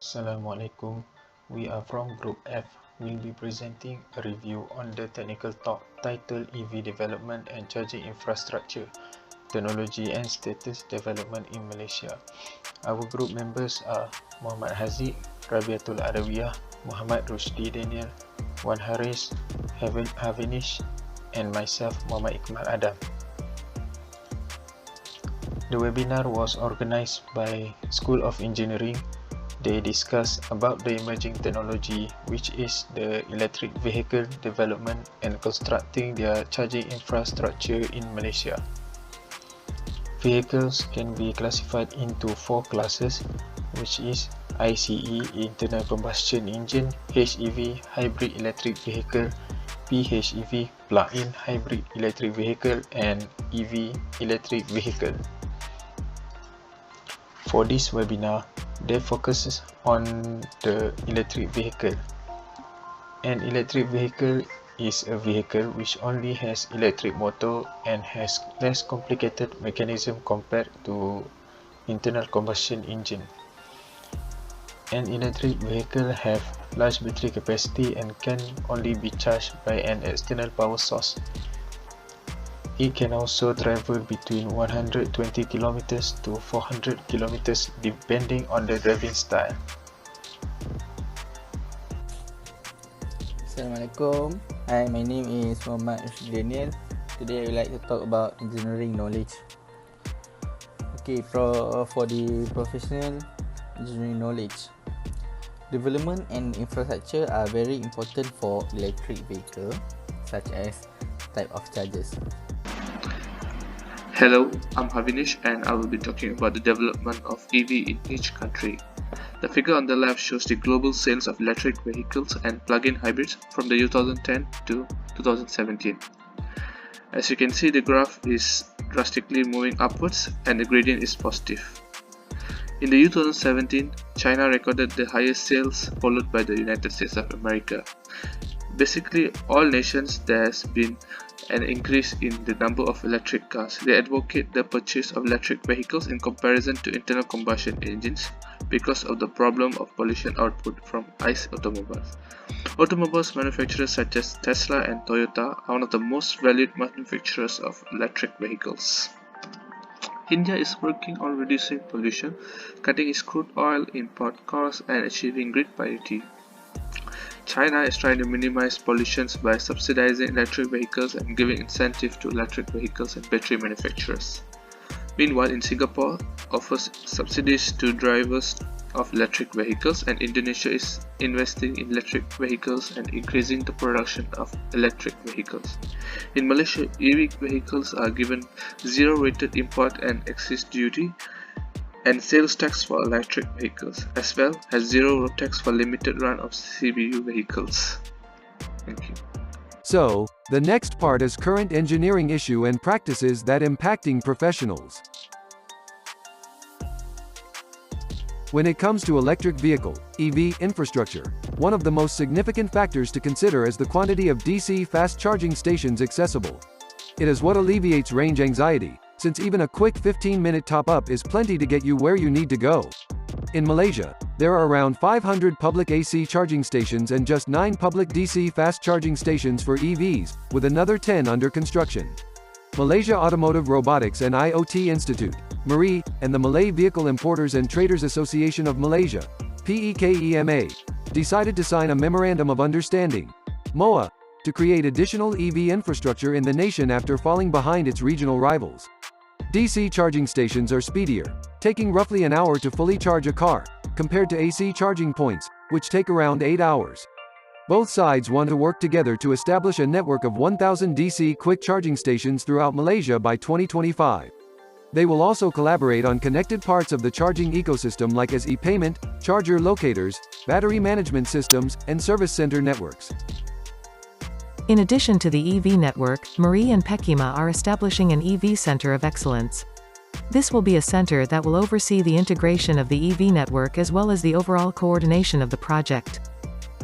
Assalamualaikum. We are from Group F. We'll be presenting a review on the technical talk titled EV Development and Charging Infrastructure, Technology and Status Development in Malaysia. Our group members are Muhammad Haziq, Rabiatul Adawiyah, Muhammad Rusdi Daniel, Wan Haris, Havinish, and myself, Muhammad Iqmal Adam. The webinar was organized by School of Engineering. They discuss about the emerging technology, which is the electric vehicle development and constructing their charging infrastructure in Malaysia. Vehicles can be classified into 4 classes, which is ICE, internal combustion engine, HEV, hybrid electric vehicle, PHEV, plug-in hybrid electric vehicle, and EV electric vehicle. For this webinar, they focuses on the electric vehicle. An electric vehicle is a vehicle which only has electric motor and has less complicated mechanism compared to internal combustion engine. An electric vehicle have large battery capacity and can only be charged by an external power source. It can also travel between 120 km to 400 km depending on the driving style. Assalamualaikum. Hi, my name is Muhammad Rusdi Daniel. Today I would like to talk about engineering knowledge. Okay, for the professional engineering knowledge, development and infrastructure are very important for electric vehicle, such as type of chargers. Hello, I'm Havinish and I will be talking about the development of EV in each country. The figure on the left shows the global sales of electric vehicles and plug-in hybrids from the 2010 to 2017. As you can see, the graph is drastically moving upwards and the gradient is positive. In the year 2017, China recorded the highest sales, followed by the United States of America. Basically, all nations there has been an increase in the number of electric cars. They advocate the purchase of electric vehicles in comparison to internal combustion engines because of the problem of pollution output from ICE automobiles. Automobiles manufacturers such as Tesla and Toyota are one of the most valued manufacturers of electric vehicles. India is working on reducing pollution, cutting its crude oil import costs and achieving grid parity. China is trying to minimize pollution by subsidizing electric vehicles and giving incentive to electric vehicles and battery manufacturers. Meanwhile, in Singapore offers subsidies to drivers of electric vehicles, and Indonesia is investing in electric vehicles and increasing the production of electric vehicles. In Malaysia, EV vehicles are given zero rated import and excise duty and sales tax for electric vehicles, as well as zero road tax for limited run of CBU vehicles. Thank you. So, the next part is current engineering issue and practices that impacting professionals. When it comes to electric vehicle, EV infrastructure, one of the most significant factors to consider is the quantity of DC fast charging stations accessible. It is what alleviates range anxiety, since even a quick 15-minute top-up is plenty to get you where you need to go. In Malaysia, there are around 500 public AC charging stations and just 9 public DC fast charging stations for EVs, with another 10 under construction. Malaysia Automotive Robotics and IoT Institute, MARI, and the Malay Vehicle Importers and Traders Association of Malaysia, PEKEMA, decided to sign a Memorandum of Understanding, MOA, to create additional EV infrastructure in the nation after falling behind its regional rivals. DC charging stations are speedier, taking roughly an hour to fully charge a car, compared to AC charging points, which take around 8 hours. Both sides want to work together to establish a network of 1,000 DC quick charging stations throughout Malaysia by 2025. They will also collaborate on connected parts of the charging ecosystem like as e-payment, charger locators, battery management systems, and service center networks. In addition to the EV network, MARI and PEKEMA are establishing an EV Center of Excellence. This will be a center that will oversee the integration of the EV network as well as the overall coordination of the project.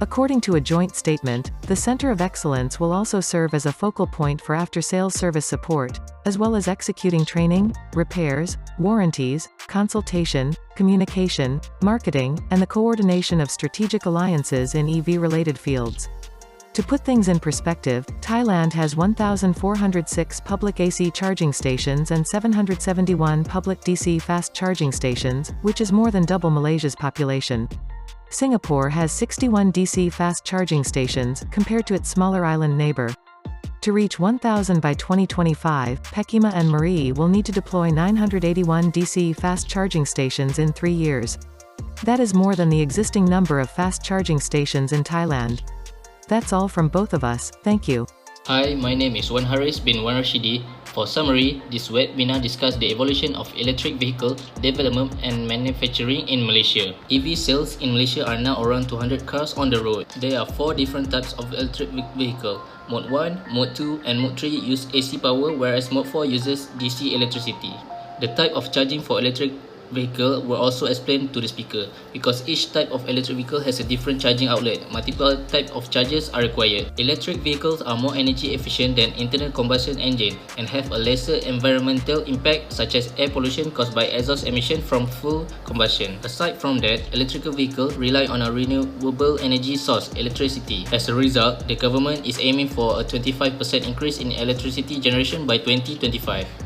According to a joint statement, the Center of Excellence will also serve as a focal point for after-sales service support, as well as executing training, repairs, warranties, consultation, communication, marketing, and the coordination of strategic alliances in EV-related fields. To put things in perspective, Thailand has 1,406 public AC charging stations and 771 public DC fast charging stations, which is more than double Malaysia's population. Singapore has 61 DC fast charging stations, compared to its smaller island neighbor. To reach 1,000 by 2025, Pekima and Marie will need to deploy 981 DC fast charging stations in 3 years. That is more than the existing number of fast charging stations in Thailand. That's all from both of us, thank you. Hi, my name is Wan Haris bin Wan Rashidi. For summary, this webinar discussed the evolution of electric vehicle development and manufacturing in Malaysia. EV sales in Malaysia are now around 200 cars on the road. There are 4 different types of electric vehicle. Mode 1, Mode 2 and Mode 3 use AC power, whereas Mode 4 uses DC electricity. The type of charging for electric vehicle were also explained to the speaker. Because each type of electric vehicle has a different charging outlet, multiple types of chargers are required. Electric vehicles are more energy efficient than internal combustion engine and have a lesser environmental impact, such as air pollution caused by exhaust emission from full combustion. Aside from that, electrical vehicles rely on a renewable energy source, electricity. As a result, the government is aiming for a 25% increase in electricity generation by 2025.